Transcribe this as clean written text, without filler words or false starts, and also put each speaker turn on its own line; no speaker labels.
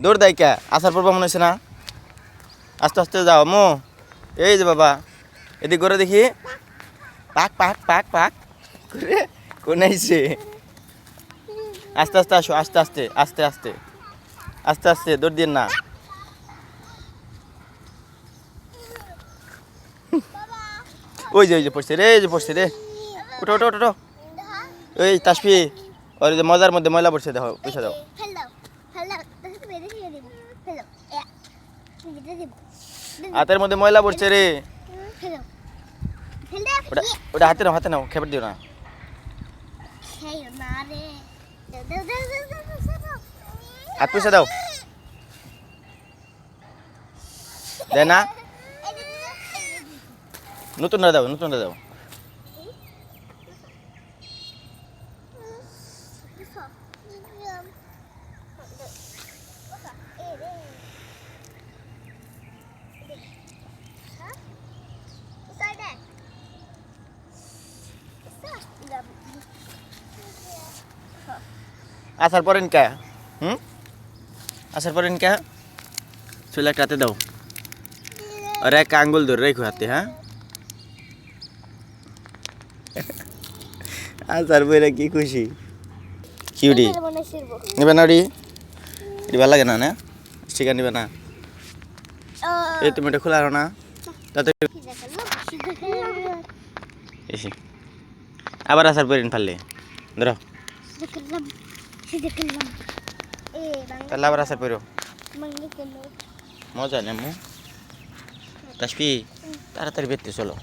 দৌড় দেয় কে আসার পর মনে হচ্ছে না আস্তে আস্তে যাও মো এই যে বাবা এদিক করে দেখি পাক পাক পাক পাক করে কোন আইছে আস্তে আস্তে আসো আস্তে আস্তে আস্তে আস্তে আস্তে আস্তে দৌড় দিন না ওই যে পড়ছে রে এই যে পড়ছে রে উঠো উঠো উঠো এই তাসফি ওর যে মজার মধ্যে ময়লা পড়ছে দেখো পয়সা দাও হাতের মধ্যে ময়লা পড়ছে রে ওটা হাতে নাও খেপে দিও না হাত পয়সা দাও দেয় না নতুনটা দাও আসার পরেন কে আসার পরেন কে চলে একটা হাতে দাও আর এক আঙ্গুল ধরে রেখো হাতে হ্যাঁ আসার পরে কি খুশি কিউডি নিবে না এটি ভালো লাগে না না স্টিকার নিবে না এই তুমি এটা খোলা না তাতে এসে আবার আসার পরে ফাললে ধরো তাহলে আবার আসার পরে মজা নেমু তাসফি তাড়াতাড়ি বেরতে চলো